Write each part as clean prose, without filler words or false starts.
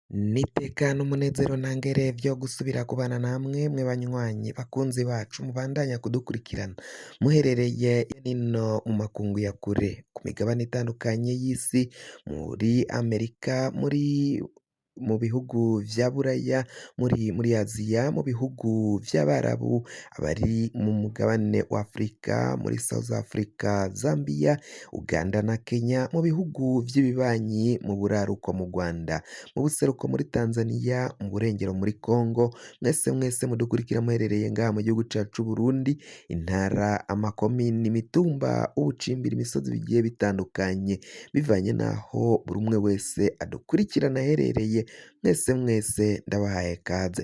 Nitekana umunezero ntangere vyo gusubira kubana namwe mwe banywanyi bakunzi bacu mubandanya kudukurikirana muherereye nino mu makungu ya kure ku migabane itandukanye y'isi muri Amerika mu bihugu vya Buraya muri Aziya mu bihugu vy'Abarabu abari mu mugabane wa Afrika muri South Africa, Zambia, Uganda na Kenya mu bihugu vy'ibibanyi mu buraruko mu Rwanda mu buseruko muri Tanzania mu burengero muri Congo mwese mudukurikira muherereye ngaha mu gihugu cacu Burundi intara amakomini imitumba ubucimbira imisozi bigiye bitandukanye bivanye naho buri umwe wese adukurikirana aherereye mwese ndabahaye kaze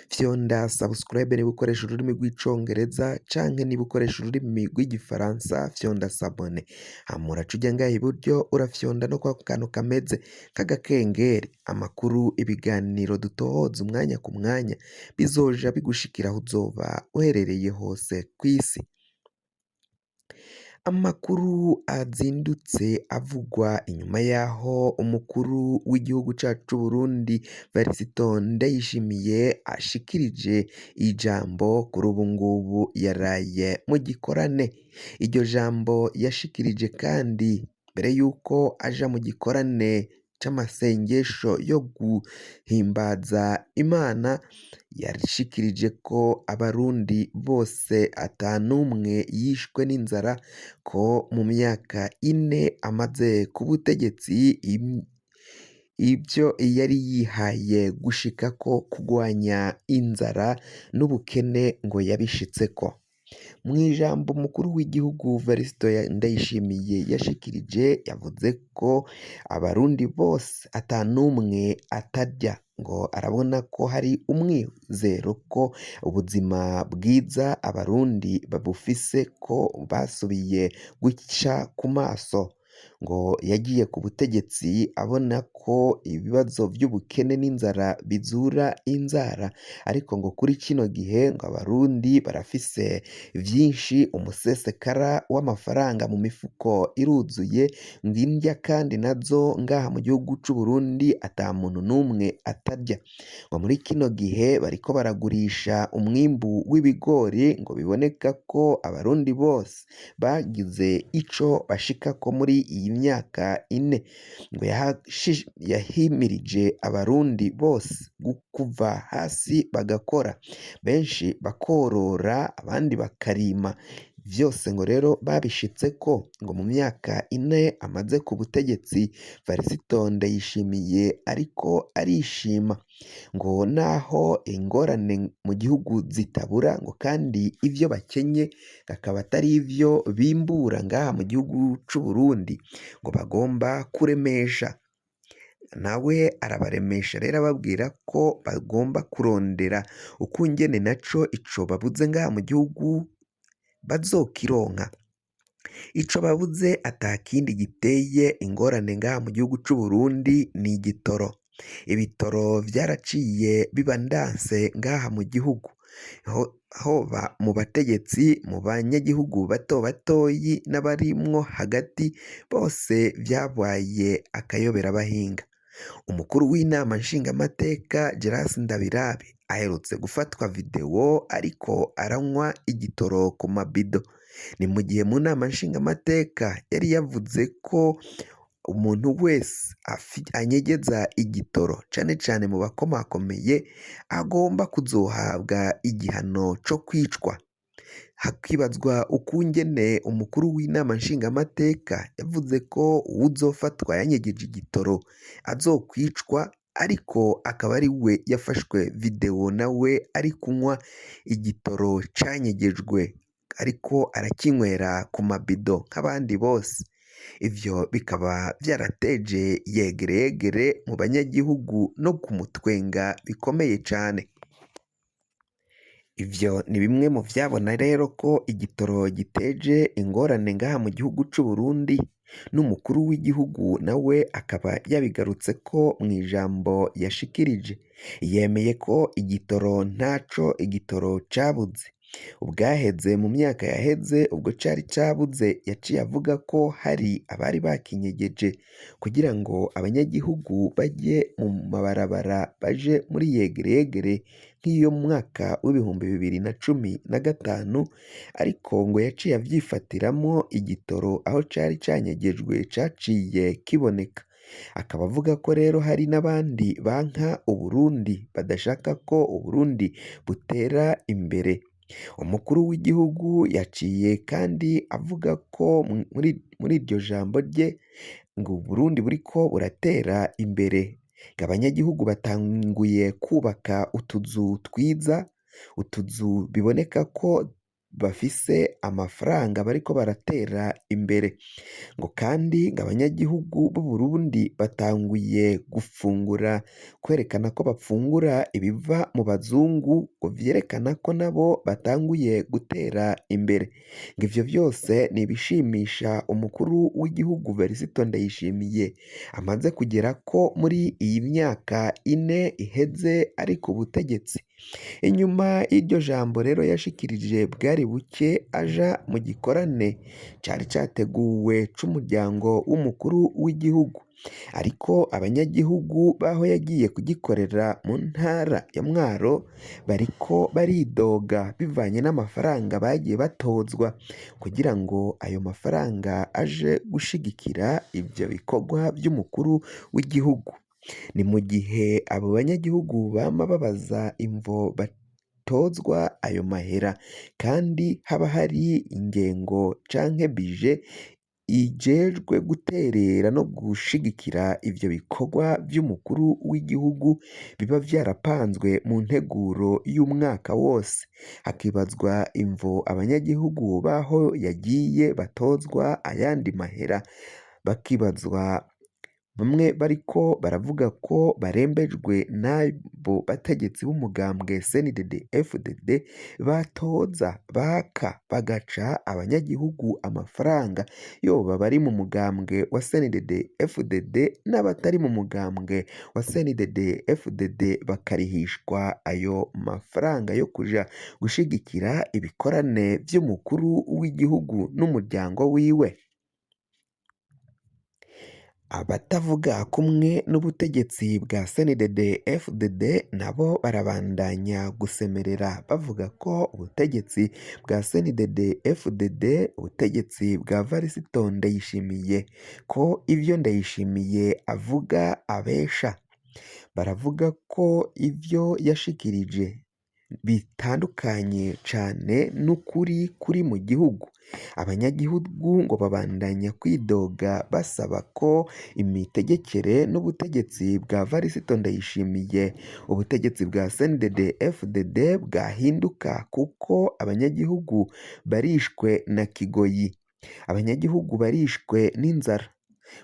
fyonda subscribe niba ukoresha ururimi rw'icongereza canke niba ukoresha ururimi rw'igifaransa fyonda sabone hamura ujya ngaha iburyo urafyonda no kwa kantu kameze k'agakengeri amakuru ibiganiro dutohoza umwanya ku mwanya bizoja bigushikira aho uzoba uherereye hose kw'isi. Amakuru azindutse avugwa inyuma yaho umukuru w'igihugu cacu Burundi Varisito Ndayishimiye ashikirije ijambo kuri ubu ngubu yaraye mu gikorane. Iryo jambo yashikirije kandi mbere yuko aja mu gikorane c'amasengesho yo guhimbaza Imana yashikirije ko abarundi bose atanumwe yishwe n'inzara ko mu myaka ine amaze ku butegetsi ibyo yari yihaye gushikako kugwanya inzara n'ubukene ngo yabishitseko. Mu ijambo umukuru w'igihugu Varisito Ndayishimiye yashikirije yavuze ko abarundi bose atanumwe atarya ngo arabona ko hari umwizero ko ubuzima bwiza abarundi babufise ko basubiye guca ku maso ngo yagiye ku butegetsi abona ko ibibazo by'ubukene n'inzara bizura inzara ariko ngo kuri kino gihe ngo abarundi barafise vyinshi umusesekara w'amafaranga mu mifuko iruzuye ngo indya kandi nazo ngaha mu gihugu c'u Burundi ata muntu n'umwe atarya ngo muri kino gihe bariko baragurisha umwimbu w'ibigori ngo biboneka ko abarundi bose bagize ico bashikako muri iyi myaka ine ngo yahimirije abarundi bose kuva hasi bagakora benshi bakorora abandi bakarima vyose ngo rero babishitseko ngo mu myaka ine amaze ku butegetsi Varisito Ndayishimiye ariko arishima ngo naho ingorane mu gihugu zitabura ngo kandi ivyo bakenye akaba atari ivyo bimbura ngaha mu gihugu c'u Burundi ngo bagomba kuremesha nawe arabaremesha rero ababwira ko bagomba kurondera ukungene naco ico babuze ngaha mu gihugu bazokironka. Ico babuze atakindi giteye ingorane ngaha mu gihugu c'u Burundi ni igitoro. Ibitoro vyaraciye biba ndanse ngaha mu gihugu hoba mu bategetsi mu banyagihugu batoyi n'abarimwo hagati bose vyabaye akayobera abahinga. Umukuru w'inama nshingamateka Gerasi Ndabirabe aherutse gufatwa video ariko aranywa igitoro ku mabido. Ni mu gihe mu nama nshingamateka yari yavuze ko umuntu wese anyegeza igitoro cane mu bakomakomeye agomba kuzohabwa igihano co kwicwa. Hakibazwa ukungene umukuru w'inama nshingamateka yavuze ko uwuzofatwa yanyegeje igitoro azokwicwa ariko akaba ari we yafashwe video nawe ari kunywa igitoro canyegejwe ariko arakinywera ku mabido nk'abandi bose. Ivyo bikaba vyarateje yegereyegere mu banyagihugu no kumutwenga bikomeye cane. Ivyo ni bimwe mu vyabona rero ko igitoro giteje ingorane ngaha mu gihugu c'u Burundi n'umukuru w'igihugu nawe akaba yabigarutse ko mu ijambo yashikirije yemeye ko igitoro ntaco igitoro cabuze ubwaheze mu myaka yaheze ubwo cari cabuze yaciye avuga ko hari abari bakinyegeje kugira ngo abanyagihugu baje mu mabarabara baje muri yegereyegere nk'iyo mu mwaka w'ibihumbi 2015 ariko ngo yaciye avyifatiramo igitoro aho cari canyegejwe caciye kiboneka. Akaba avuga ko rero hari n'abandi banka Uburundi badashaka ko Uburundi butera imbere. Umukuru w'igihugu yaciye kandi avuga ko muri iryo jambo rye ngo Uburundi buriko buratera imbere, ngo abanyagihugu batanguye kubaka utuzu twiza, utuzu biboneka ko bafise amafaranga bariko baratera imbere, ngo kandi ngo abanyagihugu b'Uburundi batanguye gufungura, kwerekana ko bafungura ibiva mu bazungu, ngo vyerekana ko nabo batanguye gutera imbere. Ngo ivyo vyose ni ibishimisha umukuru w'igihugu Varisito Ndayishimiye amaze kugerako muri iyi myaka 4 iheze ari ku butegetsi. Inyuma y'iryo jambo rero yashikirije bwari buke aja mu gikorane cari categuwe c'umuryango w'umukuru w'igihugu, ariko abanyagihugu baho yagiye kugikorera mu ntara ya Mwaro bariko baridoga bivanye n'amafaranga bagiye batozwa kugira ngo ayo mafaranga aje gushigikira ivyo bikorwa vy'umukuru w'igihugu. Ni mu gihe abo banyagihugu bama babaza imvo batozwa ayo mahera kandi haba hari ingengo canke bije ijejwe guterera no gushigikira ivyo bikorwa vy'umukuru w'igihugu biba vyarapanzwe mu nteguro y'umwaka wose, hakibazwa imvo abanyagihugu baho yagiye batozwa ayandi mahera, bakibazwa bamwe bariko baravuga ko barembejwe n'abo bategetsi b'umugambwe CNDD-FDD batoza baka bagaca abanyagihugu amafaranga yoba bari mu mugambwe wa CNDD-FDD n'abatari mu mugambwe wa CNDD-FDD bakarihishwa ayo mafaranga yo kuja gushigikira ibikorane vy'umukuru w'igihugu n'umuryango wiwe. Abatavuga kumwe n'ubutegetsi bwa CNDD-FDD nabo barabandanya gusemerera bavuga ko ubutegetsi bwa CNDD-FDD, ubutegetsi bwa Varisito Ndayishimiye, ko ivyo Ndayishimiye avuga abesha. Baravuga ko ivyo yashikirije bitandukanye cane n'ukuri kuri mu gihugu. Abanyagihugu ngo babandanya kwidoga basaba ko imitegekere n'ubutegetsi bwa Varisito Ndayishimiye, ubutegetsi bwa CNDD-FDD bwahinduka kuko abanyagihugu barishwe na kigoyi, abanyagihugu barishwe n'inzara.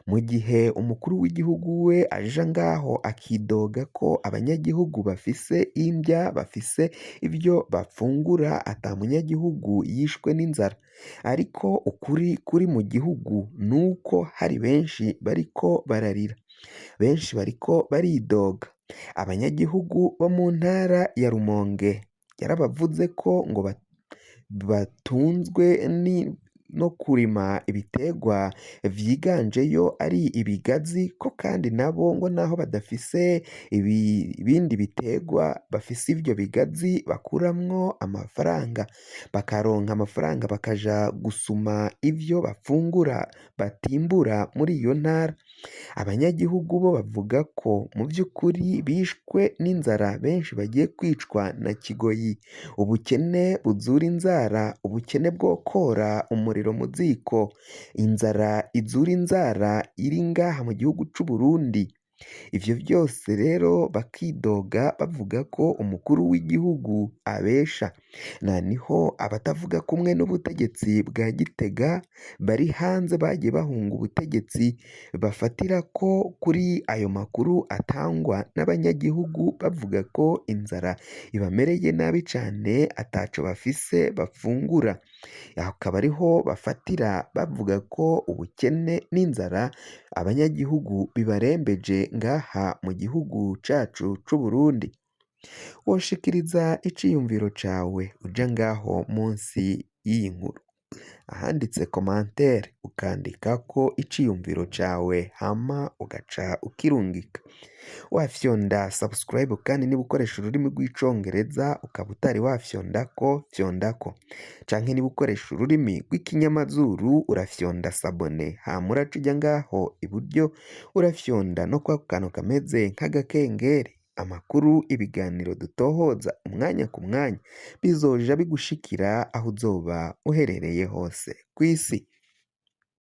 Mu gihe umukuru w'igihugu we aja ngaho akidoga ko abanyagihugu bafise indya, bafise ivyo bafungura, ata munyagihugu yishwe n'inzara, ariko ukuri kuri mu gihugu nuko hari benshi bariko bararira, benshi bariko baridoga. Abanyagihugu bo mu ntara ya Rumonge yarabavuze ko ngo batunzwe no kurima ibitegwa vyiganjeyo ari ibigazi, ko kandi nabo ngo naho badafise ibindi bitegwa bafise ivyo bigazi bakuramwo amafaranga, bakaronka amafaranga bakaja gusuma ivyo bafungura batimbura muri iyo ntara. Abanyagihugu bo bavuga ko mu vy'ukuri bishwe n'inzara, benshi bagiye kwicwa na kigoyi, ubukene buzura inzara, ubukene bwokora umuriro mu ziko, inzara izura inzara iri ngaha mu gihugu c'Uburundi. Ivyo vyose rero bakidoga bavuga ko umukuru w'igihugu abesha. Niho abatavuga kumwe n'ubutegetsi bwa Gitega bari hanze bagiye bahunga ubutegetsi bafatira ko kuri ayo makuru atangwa n'abanyagihugu bavuga ko inzara ibamereye nabi cane, ataco bafise bafungura. Akaba ariho bafatira bavuga ko ubukene n'inzara abanyagihugu bibarembeje ngaha mu gihugu cacu c'Uburundi. woshikiriza iciyumviro cawe uja ngaho munsi y'iyi nkuru ahanditse commentaire ukandikako iciyumviro cawe hama ugaca ukirungika wafyonda subscribe kandi niba ukoresha ururimi rw'icongereza ukaba utari wafyondako fyondako canke niba ukoresha ururimi rw'ikinyamazuru urafyonda sabone hama uraca uja ngaho iburyo urafyonda no kwa kantu kameze nk'agakengeri amakuru ibiganiro dutohoza umwanya ku mwanya bizoja bigushikira aho uzoba uherereye hose kw'isi.